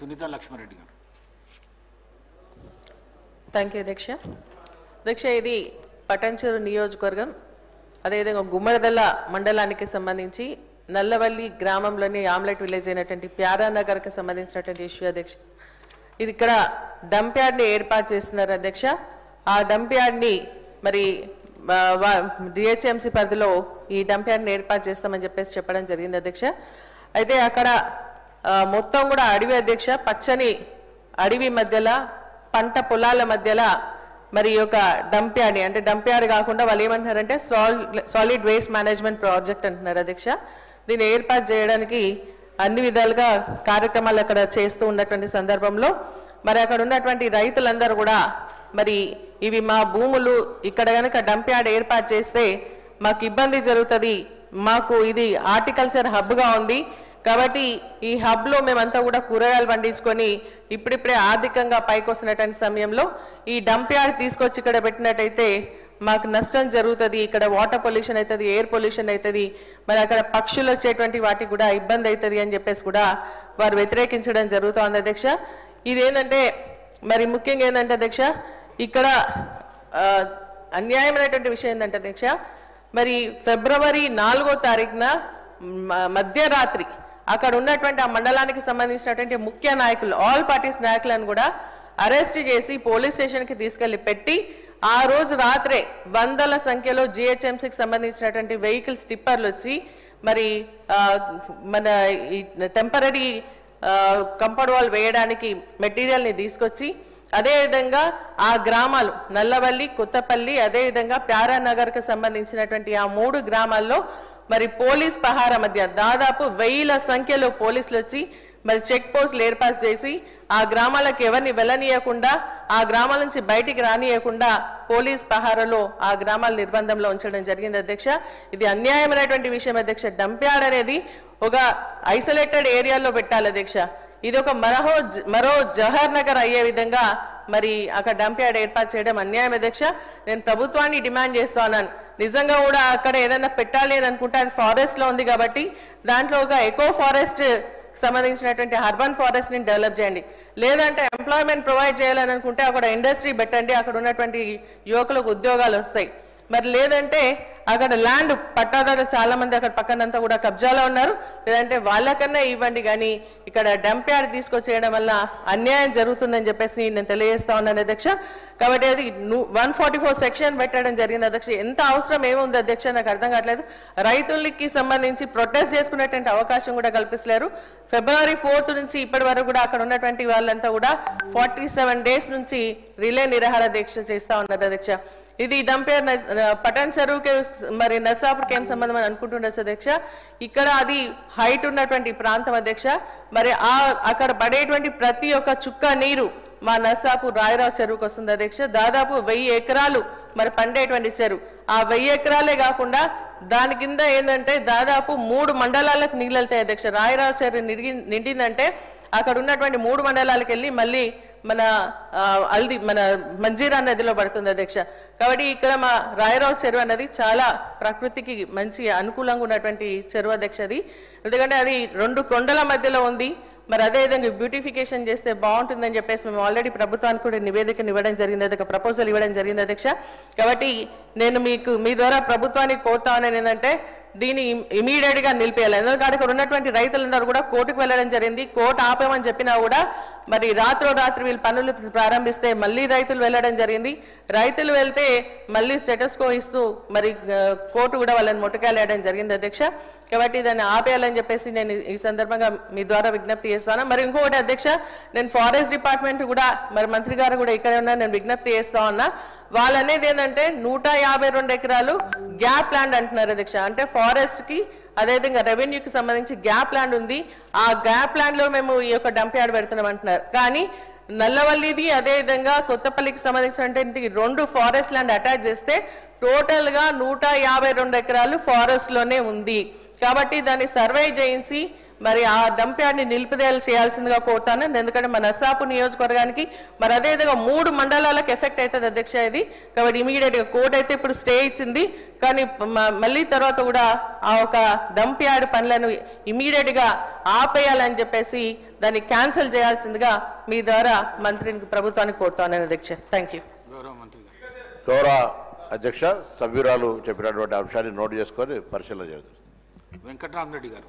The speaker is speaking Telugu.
సునీత లక్ష్మారెడ్డి గారు. థ్యాంక్ యూ అధ్యక్ష. అధ్యక్ష, ఇది పటంచెరు నియోజకవర్గం, అదేవిధంగా గుమ్మడిదల మండలానికి సంబంధించి నల్లవల్లి గ్రామంలోని ఆమ్లెట్ విలేజ్ అయినటువంటి ప్యారానగర్కి సంబంధించినటువంటి ఇష్యూ అధ్యక్ష. ఇది ఇక్కడ డంప్ యార్డ్ని ఏర్పాటు చేస్తున్నారు అధ్యక్ష. ఆ డంప్ యార్డ్ని మరి డిహెచ్ఎంసీ పరిధిలో ఈ డంప్ యార్డ్ని ఏర్పాటు చేస్తామని చెప్పడం జరిగింది అధ్యక్ష. అయితే అక్కడ మొత్తం కూడా అడవి అధ్యక్ష, పచ్చని అడవి మధ్యలో పంట పొలాల మధ్యలో మరి ఒక డంప్ యార్డ్, అంటే డంప్ యార్డ్ కాకుండా వాళ్ళు ఏమంటున్నారంటే సాలిడ్ వేస్ట్ మేనేజ్మెంట్ ప్రాజెక్ట్ అంటున్నారు అధ్యక్ష. దీన్ని ఏర్పాటు చేయడానికి అన్ని విధాలుగా కార్యక్రమాలు అక్కడ చేస్తూ ఉన్నటువంటి సందర్భంలో మరి అక్కడ ఉన్నటువంటి రైతులందరూ కూడా మరి ఇవి మా భూములు, ఇక్కడ కనుక డంప్ యార్డ్ ఏర్పాటు చేస్తే మాకు ఇబ్బంది జరుగుతుంది, మాకు ఇది హార్టికల్చర్ హబ్గా ఉంది కాబట్టి ఈ హబ్లో మేమంతా కూడా కూరగాయలు పండించుకొని ఇప్పుడిప్పుడే ఆర్థికంగా పైకి వస్తున్నటువంటి సమయంలో ఈ డంప్ యార్డ్ తీసుకొచ్చి ఇక్కడ పెట్టినట్టయితే మాకు నష్టం జరుగుతుంది, ఇక్కడ వాటర్ పొల్యూషన్ అవుతుంది, ఎయిర్ పొల్యూషన్ అవుతుంది, మరి అక్కడ పక్షులు వచ్చేటువంటి వాటికి కూడా ఇబ్బంది అవుతుంది అని చెప్పేసి కూడా వారు వ్యతిరేకించడం జరుగుతోంది అధ్యక్ష. ఇదేంటంటే మరి ముఖ్యంగా ఏంటంటే అధ్యక్ష, ఇక్కడ అన్యాయమైనటువంటి విషయం ఏంటంటే అధ్యక్ష, మరి ఫిబ్రవరి 4వ తారీఖున మధ్యరాత్రి అక్కడ ఉన్నటువంటి ఆ మండలానికి సంబంధించినటువంటి ముఖ్య నాయకులు, ఆల్ పార్టీస్ నాయకులను కూడా అరెస్ట్ చేసి పోలీస్ స్టేషన్కి తీసుకెళ్లి పెట్టి ఆ రోజు రాత్రే వందల సంఖ్యలో జిహెచ్ఎంసీకి సంబంధించినటువంటి వెహికల్స్ టిప్పర్లు వచ్చి మరి మన ఈ టెంపరీ కంపౌండ్ వాల్ వేయడానికి మెటీరియల్ని తీసుకొచ్చి అదేవిధంగా ఆ గ్రామాలు నల్లవల్లి, కొత్తపల్లి, అదేవిధంగా ప్యారానగర్కి సంబంధించినటువంటి ఆ 3 గ్రామాల్లో మరి పోలీస్ పహారా మధ్య దాదాపు 1000ల సంఖ్యలో పోలీసులు వచ్చి మరి చెక్ పోస్టులు ఏర్పాటు చేసి ఆ గ్రామాలకు ఎవరిని వెళ్ళనీయకుండా, ఆ గ్రామాల నుంచి బయటికి రానియకుండా పోలీస్ పహారాలో ఆ గ్రామాల నిర్బంధంలో ఉంచడం జరిగింది అధ్యక్ష. ఇది అన్యాయమైనటువంటి విషయం అధ్యక్ష. డంప్ యార్డ్ అనేది ఒక ఐసోలేటెడ్ ఏరియాలో పెట్టాలి అధ్యక్ష. ఇది ఒక మరో జవహర్ నగర్ అయ్యే విధంగా మరి అక్కడ డంప్ యార్డ్ ఏర్పాటు చేయడం అన్యాయం అధ్యక్ష. నేను ప్రభుత్వాన్ని డిమాండ్ చేస్తా ఉన్నాను, నిజంగా కూడా అక్కడ ఏదైనా పెట్టాలి అని అనుకుంటే అది ఫారెస్ట్ లో ఉంది కాబట్టి దాంట్లో ఒక ఎకో ఫారెస్ట్ సంబంధించినటువంటి అర్బన్ ఫారెస్ట్ ని డెవలప్ చేయండి, లేదంటే ఎంప్లాయ్మెంట్ ప్రొవైడ్ చేయాలని అనుకుంటే అక్కడ ఇండస్ట్రీ పెట్టండి, అక్కడ ఉన్నటువంటి యువకులకు ఉద్యోగాలు వస్తాయి. మరి లేదంటే అక్కడ ల్యాండ్ పట్టాదారులు చాలా మంది అక్కడ పక్కనంతా కూడా కబ్జాలో ఉన్నారు, లేదంటే వాళ్ళకన్నా ఇవ్వండి, కానీ ఇక్కడ డంప్ యార్డ్ తీసుకొచ్చేయడం వల్ల అన్యాయం జరుగుతుందని చెప్పేసి నేను తెలియజేస్తా ఉన్నాను అధ్యక్ష. కాబట్టి అది 144 సెక్షన్ పెట్టడం జరిగింది అధ్యక్ష. ఎంత అవసరం ఏముంది అధ్యక్ష నాకు అర్థం కావట్లేదు. రైతులకి సంబంధించి ప్రొటెస్ట్ చేసుకునేటువంటి అవకాశం కూడా కల్పిస్తలేరు. ఫిబ్రవరి 4th నుంచి ఇప్పటి వరకు కూడా అక్కడ ఉన్నటువంటి వాళ్ళంతా కూడా 47 days నుంచి రిలే నిరాహార దీక్ష చేస్తా ఉన్నారు అధ్యక్ష. ఇది డంప్ యార్డ్ పటన్ చెరువుకి మరి నర్సాపూర్కి ఏం సంబంధం అని అనుకుంటుండొచ్చు అధ్యక్ష. ఇక్కడ అది హైట్ ఉన్నటువంటి ప్రాంతం అధ్యక్ష. మరి అక్కడ పడేటువంటి ప్రతి ఒక్క చుక్క నీరు మా నర్సాపూర్ రాయరావు చెరువుకి వస్తుంది అధ్యక్ష. దాదాపు 1000 ఎకరాలు మరి పండేటువంటి చెరువు. ఆ 1000 ఎకరాలే కాకుండా దాని కింద ఏంటంటే దాదాపు 3 మండలాలకు నీళ్ళు వెళ్తాయి అధ్యక్ష. రాయరావు చెరువు నిండిందంటే అక్కడ ఉన్నటువంటి 3 మండలాలకు వెళ్ళి మళ్ళీ మన మంజీరా నదిలో పడుతుంది అధ్యక్ష. కాబట్టి ఇక్కడ మా రాయరావు చెరువు అన్నది చాలా ప్రకృతికి మంచి అనుకూలంగా ఉన్నటువంటి చెరువు అధ్యక్ష. అది ఎందుకంటే అది 2 కొండల మధ్యలో ఉంది. మరి అదేవిధంగా బ్యూటిఫికేషన్ చేస్తే బాగుంటుందని చెప్పేసి మేము ఆల్రెడీ ప్రభుత్వానికి కూడా నివేదికను ఇవ్వడం జరిగింది అధ్యక్ష, ప్రపోజల్ ఇవ్వడం జరిగింది అధ్యక్ష. కాబట్టి నేను మీ ద్వారా ప్రభుత్వానికి కోరుతా ఉన్నాను ఏంటంటే దీన్ని ఇమీడియట్ గా నిలిపేయాలి. ఎందుకంటే అక్కడ ఉన్నటువంటి రైతులందరూ కూడా కోర్టుకు వెళ్ళడం జరిగింది. కోర్టు ఆపేమని చెప్పినా కూడా మరి రాత్రి వీళ్ళు పనులు ప్రారంభిస్తే మళ్ళీ రైతులు వెళ్ళడం జరిగింది. రైతులు వెళ్తే మళ్ళీ స్టేటస్ కో ఇస్తూ మరి కోర్టు కూడా వాళ్ళని ముట్టకాయలేయడం జరిగింది అధ్యక్ష. కాబట్టి దాన్ని ఆపేయాలని చెప్పేసి నేను ఈ సందర్భంగా మీ ద్వారా విజ్ఞప్తి చేస్తాను. మరి ఇంకొకటి అధ్యక్ష, నేను ఫారెస్ట్ డిపార్ట్మెంట్ కూడా మరి మంత్రి గారు కూడా ఇక్కడ ఉన్నా నేను విజ్ఞప్తి చేస్తా ఉన్నా. వాళ్ళు అనేది ఏంటంటే 152 ఎకరాలు గ్యాప్ ల్యాండ్ అంటున్నారు అధ్యక్ష. అంటే ఫారెస్ట్ కి అదేవిధంగా రెవెన్యూకి సంబంధించి గ్యాప్ ల్యాండ్ ఉంది. ఆ గ్యాప్ ల్యాండ్ లో మేము ఈ యొక్క డంప్ యార్డ్ పెడుతున్నాం అంటున్నారు. కానీ నల్లవల్లిది అదేవిధంగా కొత్తపల్లికి సంబంధించినటువంటి 2 ఫారెస్ట్ ల్యాండ్ అటాచ్ చేస్తే టోటల్ గా 152 ఎకరాలు ఫారెస్ట్ లోనే ఉంది. కాబట్టి దాన్ని సర్వే చేయించి మరి ఆ డంప్ యార్డ్ని నిలిపిదేలు చేయాల్సిందిగా కోరుతాను. ఎందుకంటే మన నర్సాపూర్ నియోజకవర్గానికి మరి అదేవిధంగా 3 మండలాలకు ఎఫెక్ట్ అవుతుంది అధ్యక్ష ఇది. కాబట్టి ఇమీడియట్గా కోర్టు అయితే ఇప్పుడు స్టే ఇచ్చింది, కానీ మళ్ళీ తర్వాత కూడా ఆ ఒక డంప్ యార్డ్ పనులను ఇమీడియట్గా ఆపేయాలని చెప్పేసి దాన్ని క్యాన్సిల్ చేయాల్సిందిగా మీ ద్వారా మంత్రికి ప్రభుత్వానికి కోరుతాను అధ్యక్ష. Thank you. గౌరవ అధ్యక్ష, సభ్యురాలు చెప్పినటువంటి అంశాన్ని నోట్ చేసుకొని పరిశీలన చేద్దాం. వెంకటరామరెడ్డి గారు.